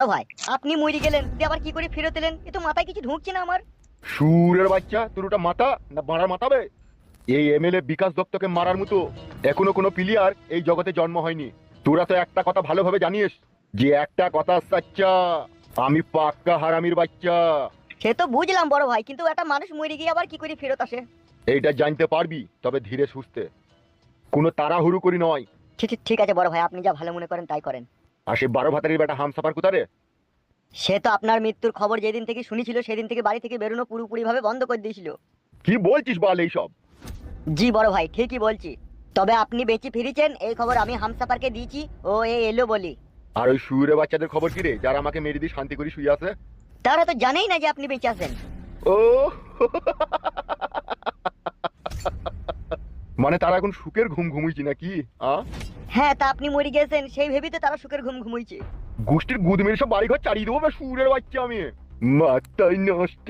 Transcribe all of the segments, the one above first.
ভাই আপনি মরে গেলেন দিয়ে আবার কি করে ফেরত এলেন? এ তো মাথায় কিছু ঢুকছে না আমার। সুরের বাচ্চা, তোর ওটা মাথা না বাড়ার মাথাবে? এই এমএলএ বিকাশ দত্তকে মারার মতো এখনো কোনো প্লেয়ার এই জগতে জন্ম হয়নি। তোরা তো একটা কথা ভালোভাবে জানিস, যে একটা কথা সাচ্চা, আমি পাক্কা হারামির বাচ্চা। সে তো বুঝলাম বড় ভাই, কিন্তু একটা মানুষ মরে গিয়ে আবার কি করে ফেরত আসে? এইটা জানতে পারবি, তবে ধীরে সুস্থে, কোনো তাড়াহুড়ো করি নয়। ঠিক ঠিক ঠিক আছে বড় ভাই, আপনি যা ভালো মনে করেন তাই করেন। আর সে 12 ভাতারির বেটা হামসাফার কোথারে? সে তো আপনার মৃত্যুর খবর যেদিন থেকে শুনেছিল সেদিন থেকে বাড়ি থেকে বেরোনো পুরোপুরি ভাবে বন্ধ করে দিয়েছিল। কি বলছিস বল এইসব? জি বড় ভাই ঠিকই বলছি। তবে আপনি বেঁচে ফিরেছেন এই খবর আমি হামসাফারকে দিয়েছি, ও এলো বলি। আর ওই সুরে বাচ্চাদের খবর কি রে, যারা আমাকে মেরে দিয়ে শান্তি করে শুয়ে আছে? তারা তো জানেই না যে আপনি বেঁচে আছেন। ও মানে তারা এখন সুখের ঘুম ঘুমুইছি নাকি? হ্যাঁ, তা আপনি মরে গেছেন সেই ভেবেই তো তারা সুখের ঘুম ঘুমুইছে। গোষ্ঠীর গুদ মেরে সব বাড়িঘর চালিয়ে দেবো সুরের বাচ্চা আমি। মাথায় নষ্ট।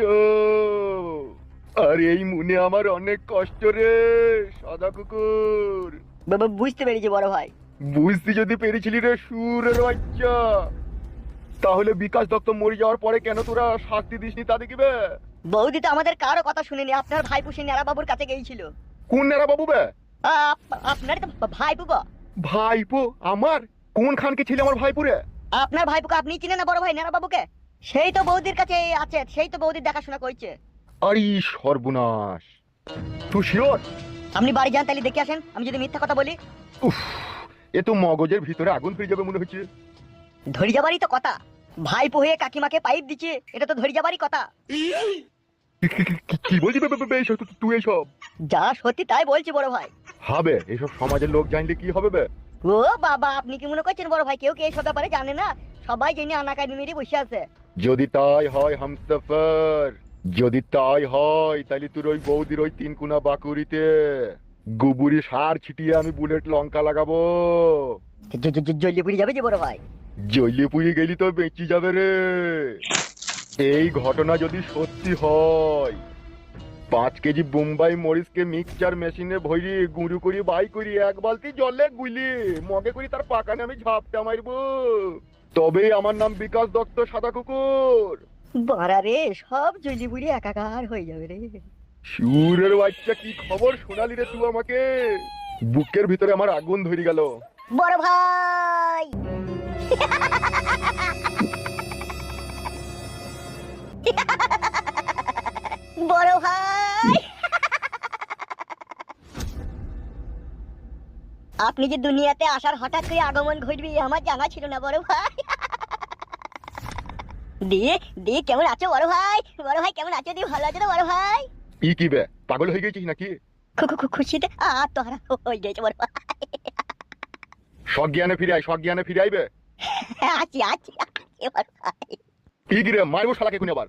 আর এই মনে আমার অনেক কষ্ট রে সাদা কুকুর। বুঝতে পেরেছি বড় ভাই। বুঝতে যদি পেরেছিলি রে সুরের বাচ্চা, তাহলে বিকাশ দত্ত মরে যাওয়ার পরে কেন তোরা শাস্তি দিসনি তা দেখিবে? বৌদি তো আমাদের কারো কথা শুনেনি, আপনার ভাই পুষি নেড়া বাবুর কাছে গিয়েছিল। কোন নেরা বাবু বে? আপনার তো ভাই পুপো। ভাইপো আমার? কোন খানকে ছিল আমার ভাইপুরে? আপনার ভাইপুকে আপনি চিনেন না বড় ভাই নেড়া বাবুকে? সেই তো বৌদির কাছে আছে, সেই তো বৌদির দেখাশোনা করছে। আরে সর্বনাশ, তুই শিওর? আপনি বাড়ি যান তাহলে দেখে আসেন, আমি যদি মিথ্যা কথা বলি। উফ, এ তো মগজের ভিতরে আগুন ফিরে যাবে মনে হচ্ছে। ধরে যাবারই তো কথা। ভাইপো হয়ে কাকিমাকে পাইপ দিচ্ছে, এটা তো ধরে যাবারই কথা। কি বলছিস তুই এইসব? যা সত্যি তাই বলছি বড় ভাই। হবে এইসব সমাজের লোক জানলে কি হবে বে? ও বাবা, আপনি কি মনে করছেন বড় ভাই কেউ কি এইসব ব্যাপারে জানে না? সবাই জেনে আনাকানি মেরে বসে আছে। যদি তাই হয় হামসফার, যদি তাই হয় তাহলে তোর ওই বৌদির ওই 3 কোনা বাকুরিতে গোবরি সার ছিটিয়ে আমি বুলেট লঙ্কা লাগাবো। জলদি পুড়ে যাবে যে বড় ভাই। জ্বলে পুড়ে গেলি তো বেঁচে যাবে রে। এই ঘটনা যদি সত্যি হয়, 5 কেজি বোম্বাই মরিচকে মিক্সচার মেশিনে ভরি গুঁড়ো করি বাই করি 1 বালতি জলে গুলি মগে করি তার পাকানে আমি ঝাপটা মারবো, তবে আমার নাম বিকাশ দত্ত সাদা কুকুর। বাড়া রে, সব জলি পুড়ে একাকার হয়ে যাবে রে। সুরের বাচ্চা, কি খবর শোনালি রে তুই আমাকে? বুকের ভিতরে আমার আগুন ধরে গেল। বড় ভাই বড় ভাই আপনি যে দুনিয়াতে আসার হঠাৎ করে আগমন ঘটবে আমার জানা ছিল না বড় ভাই। দিয়ে দিয়ে কেমন আছো বড় ভাই? বড় ভাই কেমন আছো? দিয়ে ভালো আছো তো বড় ভাই? কি বে, পাগল হয়ে গেছিস নাকি? খুশিতে আত্মহারা হয়ে গেছে বড় ভাই। সজ্ঞানে ফিরে আয়, সজ্ঞানে ফিরে আইবে। আছি আছি আছি বড় ভাই। কি রে, মারবো শালাকে কোন আবার?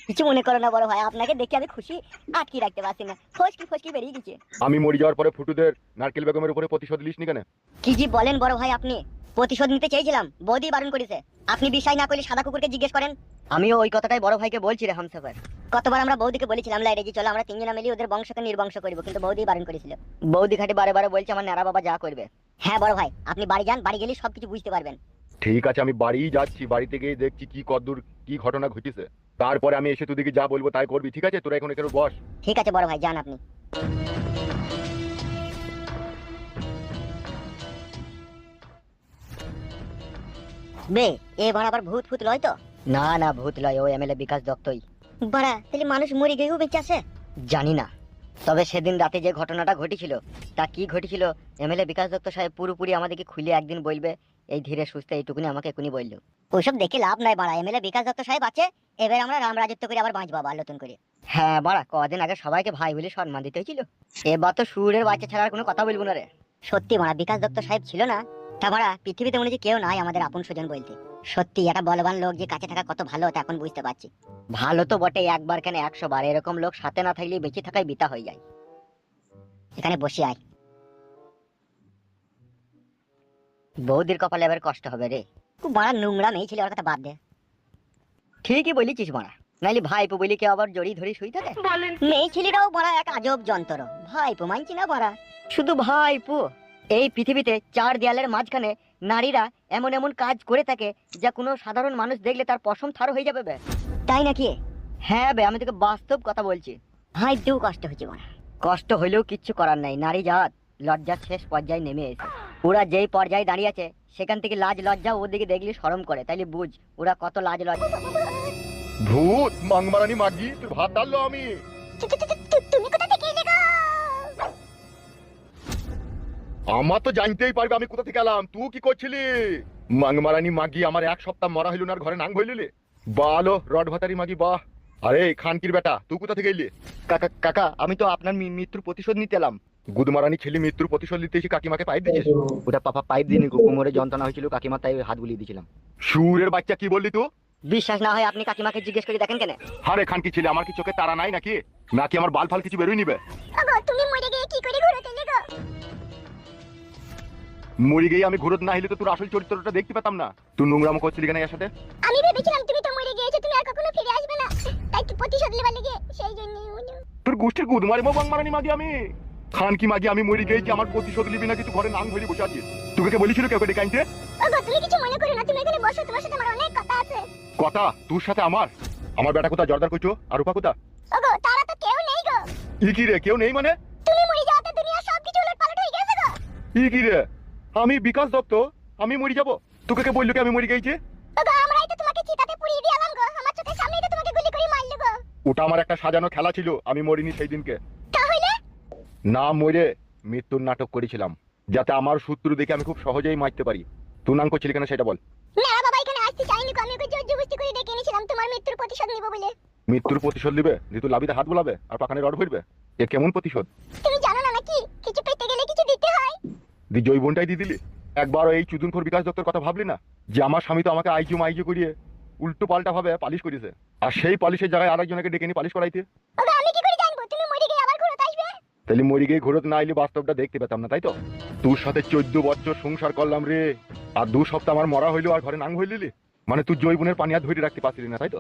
কিছু মনে করো না বড় ভাই, আপনাকে দেখে আমি খুশি আটকে রাখতে পারছি না, ফসকি ফসকি বেরিয়ে গেছে। আমি মরে যাওয়ার পরে ফুটুদের নারকেল বেগমের উপরে প্রতিশোধ লিসনি কেন? কি জি বলেন বড় ভাই, আপনি? প্রতিশোধ নিতে চেয়েছিলাম, বৌদি বারণ করেছে। আপনি বিশ্বাস না করলে সাদা কুকুরকে জিজ্ঞেস করেন। আমিও ওই কথাটাই বড় ভাইকে বলছি রে হামসাফার। কতবার আমরা বৌদিকে বলেছিলাম লাইরেজি চলো আমরা 3 জনা মিলে ওদের বংশকে নির্বংশ করবো, কিন্তু বৌদি বারণ করেছিল। বৌদি খাটে বারে বারে বলছে আমার নেড়া বাবা যা করবে। হ্যাঁ বড় ভাই, আপনি বাড়ি যান, বাড়ি গেলে সবকিছু বুঝতে পারবেন। ঠিক আছে, আমি বাড়ি যাচ্ছি, বাড়িতে গিয়ে দেখছি কি কদ্দূর কি ঘটনা ঘটেছে, তারপরে আমি এসে তোদিকে যা বলবো তাই করবি, ঠিক আছে? তোরা এখন এখানে বস। ঠিক আছে বড় ভাই, যান আপনি। বে এবার আবার ভূত ফুত লয় তো? না না, ভূত লয়, ও এমএলএ বিকাশ দত্তই। বাড়া, তাহলে মানুষ মরে গিয়েও বেঁচে আছে? জানি না, তবে সেদিন রাতে যে ঘটনাটা ঘটেছিল তা কি ঘটেছিল এমএলএ বিকাশ দত্ত সাহেব পুরোপুরি আমাদেরকে খুলে একদিন বলবে। এই ধীরে সুস্থে এইটুকুনি আমাকে এখনই বললো। ওইসব দেখে লাভ নাই বাড়া, এমএলএ বিকাশ দত্ত সাহেব আছে, এবার আমরা রাম রাজত্ব করে আবার বাঁচবো আবার নতুন করে। হ্যাঁ বাড়া, কদিন আগে সবাইকে ভাই বলে সম্মান দিতে হয়েছিল, এবার তো সুরের বাচ্চা ছাড়া আর কোনো কথা বলবো না রে। সত্যি মারা, বিকাশ দত্ত সাহেব ছিল না তা মারা পৃথিবীতে মনে হচ্ছে কেউ নাই আমাদের আপন স্বজন বলতে। সত্যি একটা বলবান লোক যে কাছে থাকা কত ভালো তা এখন বুঝতে পারছি। ভালো তো বটে, একবার কেন 100 বার, এরকম লোক সাথে না থাকলে বেঁচে থাকাই বিতা হয়ে যায়। এখানে বসে আয়, বৌদির কপালে এবার কষ্ট হবে রে। খুব বড় নোংরা মেয়ে ছিল, ওর কথা বাদ দে। ঠিকই বলেছিস মারা, নাইলে ভাইপো বলি কেউ আবার জড়ি ধরে শুই থাকে? মেয়ে ছেলেরাও বড় এক আজব যন্ত্র, ভাইপো মানছি না বড়া। শুধু ভাইপো, এই পৃথিবীতে 4 দেয়ালের মাঝখানে নারীরা এমন এমন কাজ করে থাকে যা কোনো সাধারণ মানুষ দেখলে তার পশম থার হয়ে যাবে বে। তাই নাকি? হ্যাঁ বে, আমি তোকে বাস্তব কথা বলছি। হাই দু কষ্ট হচ্ছে বড়া। কষ্ট হইলেও কিচ্ছু করার নাই, নারী জাত লজ্জার শেষ পর্যায়ে নেমে এসে ওরা যেই পর্যায়ে দাঁড়িয়ে আছে সেখান থেকে লাজ লজ্জা ওদিকে দেখলে শরম করে, তাইলে বুঝ ওরা কত লাজ লজ্জা। ভূত মাংমারানি মাগি, তুই ভাত ডাললো আমি। তুমি কোথা থেকে এলে গো? আমার তো জানতেই পারবে আমি কোথা থেকে এলাম। তুই কি করছিলি? মাংমারানি মাগি, আমার এক সপ্তাহ মরা হইল না, আর ঘরে নাং হইলি বালো রড ভাতারি মাগি বাহ। আরে খানকির বেটা, তুই কোথা থেকে এলি? কাকা কাকা, আমি তো আপনার মৃত্যুর প্রতিশোধ নিতে এলাম। গুদমারানি ছেলে মৃত্যুর প্রতিশোধ নিতে এসে কাকিমাকে পাইপ দিয়েছিস? ওটা পাপা পাইপ দিয়ে কোমরে যন্ত্রণা হয়েছিল কাকিমা, তাই হাত বুলিয়ে দিয়েছিলাম। সুরের বাচ্চা, কি বললি তুই? বিশ্বাস না হয় আপনি কাকিমাকে জিজ্ঞেস করে দেখেন কেন। আরে খানকি ছেলে, আমার কি চোখে তারা নাই নাকি? নাকি আমার বাল ফাল কিছু বেরোই নিবে? ওগো তুমি মরে গিয়ে কি করে ঘুরতে এলে গো? মরি গিয়ে আমি ঘুরত না হইলে তো তোর আসল চরিত্রটা দেখতে পেতাম না। তুই নোংরামো করছিলি কেন এর সাথে? আমি ভেবেছিলাম তুমি তো মরে গিয়েছো, তুমি আর কখনো ফিরে আসবে না, তাই কি প্রতিশোধ নেবার লেগে সেই জন্যই হলো। তোর গোষ্ঠীর গুদমারি মো বাংমারানি মাগি আমি। খানকি মাগি, আমি মরি গিয়েছি, আমার প্রতিশোধ নিবি নাকি? তুই ঘরে নাং ধরে বসে আছিস। তোকে কে বলেছিল কেউ ডেকে আনতে? ওগো তুমি কিছু মনে করো না, তুমি এখানে বসো, তোমার সাথে আমার অনেক কথা আছে। কথা তোর সাথে আমার? আমার বেটা কোথা জর্দার কইছো আর রূপা কোথা? ওগো তারা তো কেউ নেই গো। ই কি রে, কেউ নেই মানে? তুমি মরে যাওয়াতে দুনিয়া সবকিছু উলটপালট হয়ে গেছে গো। ই কি রে, আমি বিকাশ দত্ত, আমি মরি যাব? তোকে কে বললো কি আমি মরি গেছি? ওগো আমরাই তো তোমাকে চিতাতে পুড়িয়ে দিলাম গো, আমার চোখের সামনেই তো তোমাকে গুলি করে মারলো গো। ওটা আমার একটা সাজানো খেলা ছিল, আমি মরিনি সেই দিনকে। তাহলে না মরে মৃত্যুর নাটক করেছিলাম, যাতে আমার শত্রু দেখে আমি খুব সহজেই মারতে পারি। তুই নাম করছিলি কেন সেটা বল? না বাবা এখানে আসতে চাইনি গো, আমি ওকে জোর জবরদস্তি করে ডেকে এনেছিলাম তোমার মৃত্যুর প্রতিশোধ নিব বলে। মৃত্যুর প্রতিশোধ নিবে? যে তুই লাবিতে হাত বোলাবে আর পাখানে রড ভরবে? এ কেমন প্রতিশোধ? তুমি জানো না নাকি কিছু পেতে গেলে কিছু দিতে হয়? দি জৈবনটাই দিয়ে দিলি। একবারও এই চুদুনখোর বিকাশ দত্তর কথা ভাবলি না, যে আমার স্বামী তো আমাকে আইজু মাইজু করিয়ে উল্টো পাল্টা ভাবে পালিশ করেছে, আর সেই পালিশের জায়গায় আরেকজনকে ডেকে নিয়ে পালিশ করাইতে? ওগো আমি কি করে জানবো তুমি মরে গিয়ে আবার ঘুরতে আসবে? তাহলে মরি গিয়ে ঘুরত না আইলে বাস্তবটা দেখতে পেতাম না, তাই তো? তোর সাথে 14 বছর সংসার করলাম রে, আর 2 সপ্তাহ আমার মরা হইলো আর ঘরে নাং হইলি? মানে তুই জৈবনের পানি আর ধরে রাখতে পারছিলি না, তাই তো?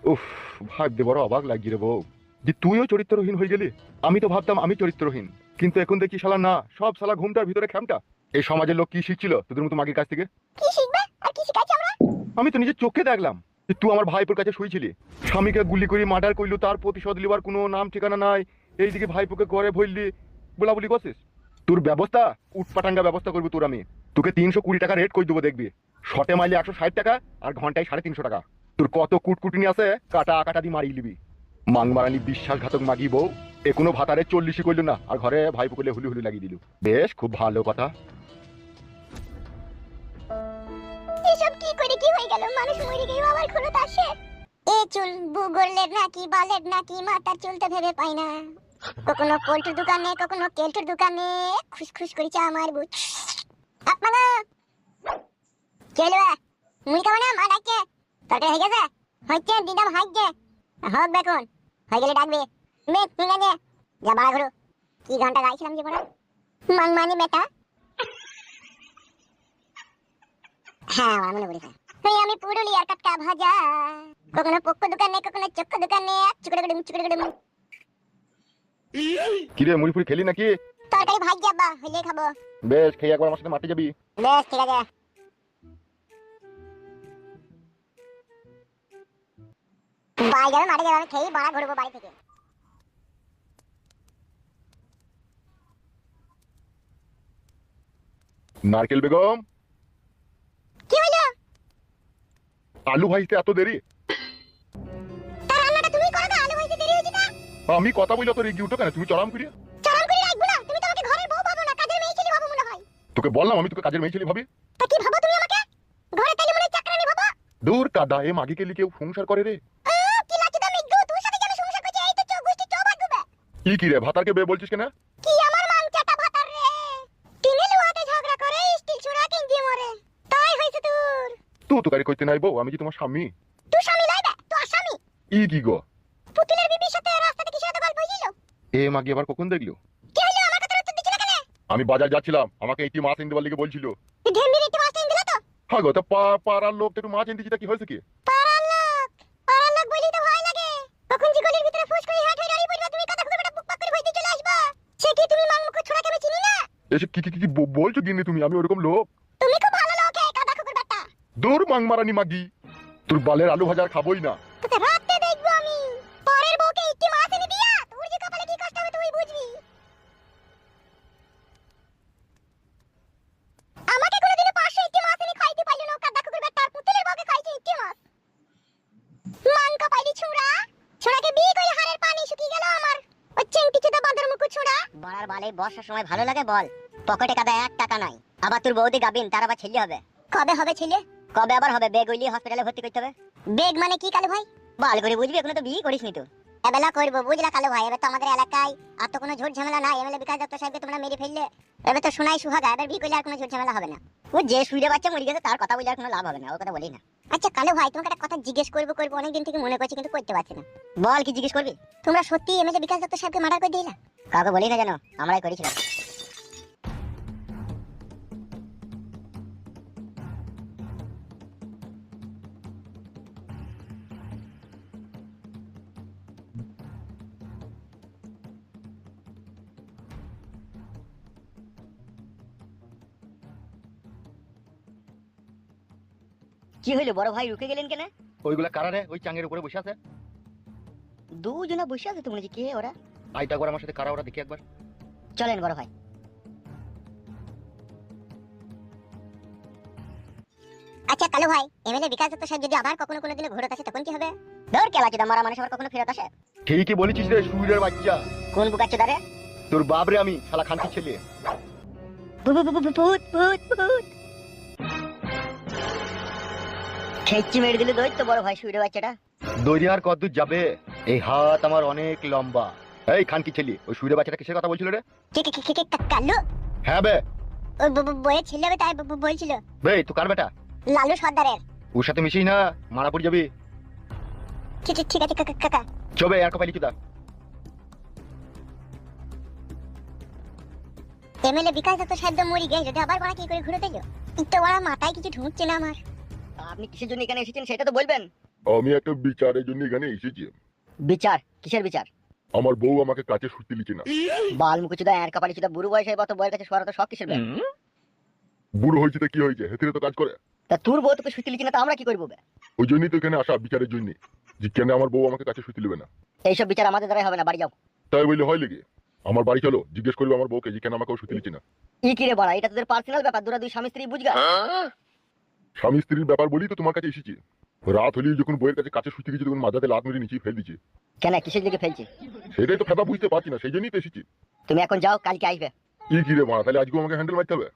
উফ, ভাবতে বড় অবাক লাগছে রে বউ, যে তুইও চরিত্রহীন হয়ে গেলি। আমি তো ভাবতাম আমি চরিত্রহীন, কিন্তু এখন দেখছি শালা না, সব শালা ঘুমটার ভিতরে খ্যামটা। এই সমাজের লোক কি শিখছিল তোদের মতো মাগির কাছ থেকে? কি শিখবে আর কি শিখাচ্ছি আমরা? আমি তো নিজের চোখে দেখলাম যে তুই আমার ভাইপোর কাছে শুয়েছিলি, স্বামীকে গুলি করে মার্ডার করলু, তার প্রতিশোধ লিবার কোনো নাম ঠিকানা নাই। এইদিকে ভাইপোকে ঘরে ভরলি, বলাবলি করছিস। তোর ব্যবস্থা উটপাটাঙ্গা ব্যবস্থা করবো তোর আমি। তোকে 320 টাকা রেট করে দেবো, দেখবি। শটে মাইলে 160 টাকা, আর ঘন্টায় 350 টাকা। তোর কত কুটকুটিনি আছে কাটা কাটা দিয়ে মারিয়ে নিবি। মাংমারানি বিশ্বাসঘাতক মাগি বউ, এ কোনো ভাতারে 40 করলো না, আর ঘরে ভাইপোকে হুলি হুলি লাগিয়ে দিল। বেশ, খুব ভালো কথা। এসব কি করে কি হয়ে গেল? মানুষ মরে গিয়ে আবার ঘুরতে আসে? এ চুল বুগলের নাকি বালের নাকি মাথার চুলটা ভেবে পাই না। কখনো পোল্ট্রির দোকানে কখনো কেল্টের দোকানে খুশখুশ করেছে আমার বুক। আপনারা চলো মুই কেমন মা ডাকছে তোকে হয়ে গেছে হচ্ছে দিদাম হাইছে হোক বেকুন হয়ে গেলে ডাকবে বে ঠিক আছে যা বাড়া ঘুরো। কি ঘন্টা গাইছিলাম যে বড় মানমানি বেটা। হ্যাঁ আমার মনে পড়েছে, আমি পুরুলিয়ার কাটকা ভাজা, কখনো পক্ষ দোকানে কখনো চক্ক দোকানে চুকড়ে চুকড়ে। কিরে মুড়ি ফুড়ি খেলি নাকি? তরকারি ভাই যাবা হইলে খাবো। বেশ, খেয়ে একবার আমার সাথে মাঠে যাবি। বেশ ঠিক আছে। বাড়ি যাবে মাঠে যাবে, আমি খেয়ে বাড়া ঘুরবো বাড়ি থেকে। নারকেল বেগম, কি হলো? আলু ভাইতে এত দেরি? তার রান্নাটা তুমি করো না, আলু ভাইতে দেরি হয়েছে না? আমি কথা বলি তো রেগে উঠো কেন? তুমি চড়াম করিয়া চরম করে রাখবো না, তুমি তো আমাকে ঘরের বউ ভাবো না, কাজের মেয়ে ছেলে ভাবো মনে হয়। তোকে বললাম আমি তোকে কাজের মেয়ে ছেলে ভাবি। তা কি ভাবো তুমি আমাকে? ঘরে তাইলে মনে চাকরানি ভাবো? দূর কাদা, এ মাগিকে লিখে কেউ সংসার করে রে? কি লাচি দামি গো, তোমার সাথে যেন সংসার করছে এই তো চোখ গুষ্টি চোখ বাঁধবে। কি রে ভাতারকে বে বলছিস কেন? কি আমার মাংচাটা ভাতার রে, টিনে লুয়াতে ঝগড়া করে স্টিল ছুড়া কিনজি মরে, তাই হইছে তোর। তুই তো গাড়ি কইতে নাই বউ, আমি যে তোমার স্বামী। তুই স্বামী লাইবে, তুই আসামি। কি গো? পুতুলের বিবির সাথে রাস্তাতে কি সাথে গল্প হইছিল? এ মাগি আবার কখন দেখলো? কি হলো আমার কথা উত্তর দিছ না কেন? আমি বাজার যাচ্ছিলাম, আমাকে একটি মাছ এনে দেবার লিগে বলছিল। ঢেমবির একটু মাছ এনে দিলা তো? হ্যাঁ গো, তা পাড়ার লোক একটু মাছ এনে দিচ্ছি, তা কি হয়েছে কি? পাড়ার লোক বলি তো ভয় লাগে। কখন যে গলির ভিতরে ফুস করে হাট হয়ে দাঁড়িয়ে পড়বা, তুমি কথা খুঁজে বুক পাক করে ভইতে চলে আসবা। সে কি তুমি মাংমুখ ছোড়াকে আমি চিনি না? এসে কি বলছো গিন্নি তুমি? আমি ওরকম লোক? তুমি খুব ভালো লোক, এই কথা খুঁজে দূর মাংমারানি মাগি, তোর বালের আলু ভাজা আর খাবোই না। তোকে রাতে দেখবো আমি। পরের বউকে একটি মাছ এনে দিয়া তোর যে কপালে কি কষ্ট হবে তুই বুঝবি। আমাকে কোনোদিনও 500 একটি মাছ এনে খাইতে পাইলো না, কাদা কুকুর বেটার পুতুলের বউকে খাইছে একটি মাছ। মাংকা পাইলি ছুঁড়া, ছুঁড়াকে বিয়ে করে হাড়ের পানি শুকিয়ে গেল আমার। ওই চেংটি চোদা বাঁদর মুখ ছুঁড়া। বড়ার বালে বর্ষার সময় ভালো লাগে বল, পকেটে কাদা 1 টাকা নাই, আবার তোর বৌদি গাবিন, তার আবার ছেলে হবে। কবে হবে ছেলে? কবে আবার হবে? বেগ হইলে হসপিটালে ভর্তি করতে হবে। বেগ মানে কি কালু ভাই? ভালো করে বুঝবি, এখনো তো বিয়ে করিসনি তো। এবেলা করবো বুঝলা কালু ভাই, এবার তো আমাদের এলাকায় আর তো কোনো ঝুট ঝামেলা নাই। এমএলএ বিকাশ দত্ত সাহেবকে তোমরা মেরে ফেললে, এবার তো শোনাই সুহাগা, এবার বিয়ে করলে আর কোনো ঝুট ঝামেলা হবে না। ও যে শুইরে বাচ্চা মরে গেছে তার কথা বলে আর কোনো লাভ হবে না, ওর কথা বলি না। আচ্ছা কালু ভাই, তোমাকে একটা কথা জিজ্ঞেস করবো অনেকদিন থেকে মনে করছি কিন্তু করতে পারছি না। বল, কি জিজ্ঞেস করবি? তোমরা সত্যি এমএলএ বিকাশ দত্ত সাহেবকে মার্ডার করে দিলা? কাউকে বলি না জানো, আমরাই করেছিলাম। কি হইলো বড় ভাই, রুকে গেলেন কেন? ওইগুলা কারা রে? ওই চাঙের উপরে বসে আছে। দুজনা বসে আছে তো, মনে হচ্ছে কে ওরা? আইটা একবার আমার সাথে কারা ওরা দেখি একবার। চলেন বড় ভাই। আচ্ছা কালু ভাই, এমএলএ বিকাশ দত্ত সাহেব যদি আবার কখনো কোনোদিনও ঘুরত আসে তখন কি হবে? দৌড় কেলা চোদা, মারা মানুষ আবার কখনো ফেরত আসে? ঠিকই বলেছিস রে সুরের বাচ্চা। কোন বুকাচ্ছে দারে? তোর বাপ রে আমি, শালা খানকি ছেলে। ভূত ভূত ভূত। খেচ্ছি মেরে দিলে দৈত্য বড় ভাই, শুইরে বাচ্চাটা। দৈরি আর কতদূর যাবে? এই হাত আমার অনেক লম্বা। এই খানকি ছেলে, ওই সুরের বাচ্চাটা কিসের কথা বলছিল রে? কালু হ্যাঁ বে। ওই বইয়ের ছেলে হবে তাই বলছিল। বে তুই কার বেটা? লালু সর্দারের। ওর সাথে মিশিস না, মারা পড়ে যাবি। ঠিক আছে কাকা। চবে আর কপালি চুদা। এমএলএ বিকাশ দত্ত সাহেব তো মরি গেছে, যদি আবার বড়া কি করে ঘুরে দিল? তো বড়া মাথায় কিছু ঢুকছে না আমার। আপনি কিসের জন্য এখানে এসেছেন সেটা তো বলবেন। আমি একটা বিচারের জন্য এখানে এসেছি। বিচার? কিসের বিচার? আমার বউ আমাকে কাছে শুতে লিখে না। বাল মুকুচুদা, এর কপালি চুদা, বুড়ো বয়সে কত বউয়ের কাছে শোয়ার তো শখ কিসের? বুড়ো হয়েছে তো কি হয়েছে, হেতিরে তো কাজ করে। তা তোর বউ তোকে শুতে লিখি না, তা আমরা কি করবো? ওই জন্যই তো এখানে আসা, বিচারের জন্য, যে কেন আমার বউ আমাকে কাছে শুতে লিবে না। এইসব বিচার আমাদের দ্বারাই হবে না, বাড়ি যাও। তাই বললে হয় লেগে? আমার বাড়ি চলো, জিজ্ঞেস করবে আমার বউকে যে কেন আমাকে শুতে লিখছে না। ই কি রে বাড়া, এটা তোদের পার্সোনাল ব্যাপার, দুরা দুই স্বামী স্ত্রী বুঝগা। স্বামী স্ত্রীর ব্যাপার বলি তো তোমার কাছে এসেছি। রাত হলেই যখন বইয়ের কাছে কাছে শুতে গেছি তখন মাথাতে লাত মেরে নিচে ফেল দিচ্ছে। কেন, কিসের দিকে ফেলছি? সেটাই তো ফেদা বুঝতে পারছি না, সেই জন্যই তো এসেছি। তুমি এখন যাও, কালকে আসবে। ই কি রে মা, তাহলে আজকে আমাকে হ্যান্ডেল মারতে হবে?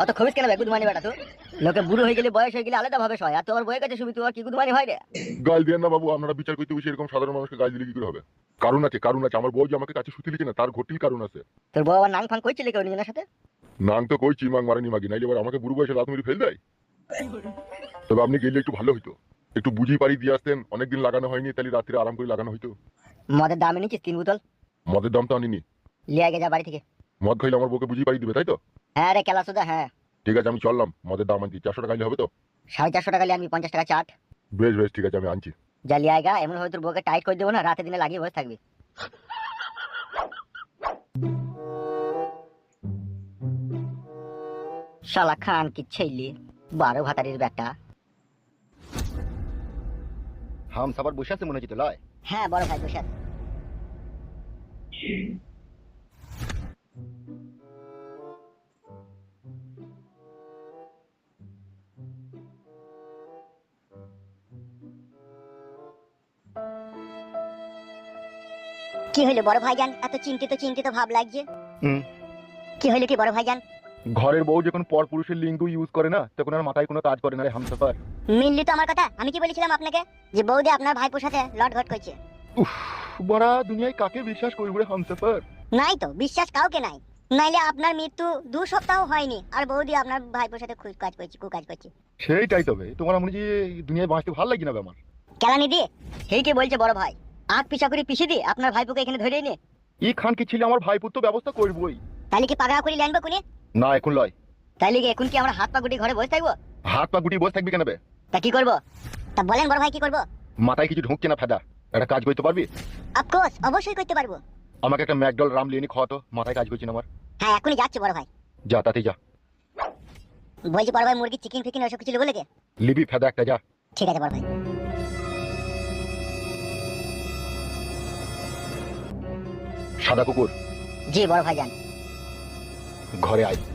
অত খবিস কেন গুদমানি বেটা? তো লোকে বুড়ো হয়ে গেলে, বয়স হয়ে গেলে আলাদা ভাবে সয়, আর তোমার বউয়ের কাছে শুবি, তোমার কি গুদমানি হয় রে? গাল দিয়ে না বাবু, আপনারা বিচার করতে বসে এরকম সাধারণ মানুষকে গাল দিলে কি করে হবে? কারণ আছে, কারণ আছে। আমার বউ যে আমাকে কাছে শুতে লিখছে না তার ঘটিল কারণ আছে। তোর বউ আবার নাং ফাং করছিলে কেউ নিজের সাথে? নাং তো কইছি, মাং মারানি মাগি, নাইলে এবার আমাকে বুড়ো বয়সে রাত মেরে ফেল দেয়। তবে আপনি গেলে একটু ভালো হইতো, একটু বুঝি পারি দিয়ে আসতেন। অনেকদিন লাগানো হয়নি, তাহলে রাত্রে আরাম করে লাগানো হইতো। মদের দাম এনেছিস 3 বোতল? মদের দাম তো আনিনি। লিয়ে আগে যা বাড়ি থেকে। মদ খাইলে আমার বউকে বুঝি পারি দিবে, তাই তো? হ্যাঁ রে কেলা সুদা, হ্যাঁ। ঠিক আছে, আমি চললাম। মদের দাম আনছি, 400 টাকা নিলে হবে তো? 450 টাকা নিয়ে আনবি, 50 টাকা চাট। বেশ বেশ, ঠিক আছে, আমি আনছি। যা লিয়ে আয়গা, এমন ভাবে তোর বউকে টাইট করে দেবো না, রাতে দিনে লাগিয়ে বসে থাকবি। শালা খান কি ছেলে, 12 ভাতারির বেটা। হাম সাবার বসে আছে মনে হচ্ছে তো লয়। হ্যাঁ বড় ভাই বসে আছে। কি হইলো বড় ভাইজান, এত চিন্তিত ভাব লাগছে? হুম। কি হইলো কি বড় ভাইজান? ঘরের বউ যখন পর পুরুষের লিঙ্গ ইউজ করে না, তখন আর মাথায় কোনো কাজ করে না রে হামসাফার। মিললি তো আমার কথা? আমি কি বলেছিলাম আপনাকে যে বৌদি আপনার ভাইপোর সাথে লটঘট করছে? উফ, বড়া দুনিয়ায় কাকে বিশ্বাস করবো রে হামসাফার? নাই তো, বিশ্বাস কাউকে নাই। নাইলে আপনার মৃত্যু 2 সপ্তাহ হয়নি আর বৌদি আপনার ভাইপোর সাথে কাজ করছে, কুকাজ করছে। সেইটাই তবে তোমার মনে যে দুনিয়ায় বাঁচতে ভালো লাগে না বে আমার। কেলানি দিয়ে সেই কি বলছে বড় ভাই, আট পিছা করে পিছিয়ে দিয়ে আপনার ভাইপোকে এখানে ধরে নে। ই খান কি ছিল আমার ভাইপুর তো ব্যবস্থা করবই। তাহলে কি পাগড়া করে লেনবো কোনে? না এখন লয়। তাইলে কি এখন কি আমরা হাত পা গুটি ঘরে বসে থাকবো? হাত পা গুটি বসে থাকবি কেন বে? তা কি করবো? তা বলেন বড় ভাই কি করবো? মাথায় কিছু ঢুকছে না ফেদা, একটা কাজ করতে পারবি? অফকোর্স, অবশ্যই করতে পারবো। আমাকে একটা ম্যাকডল রাম লিয়ে খাওয়াতো, মাথায় কাজ করছি না আমার। হ্যাঁ এখনই যাচ্ছি বড় ভাই। যা তাতে যা। বলছি বড় ভাই মুরগি চিকেন ফিকেন ওসব কিছু নেবো নাকি? লিবি ফেদা একটা যা। ঠিক আছে বড় ভাই। সাদা কুকুর জি বড় ভাই যান। ঘরে আয়।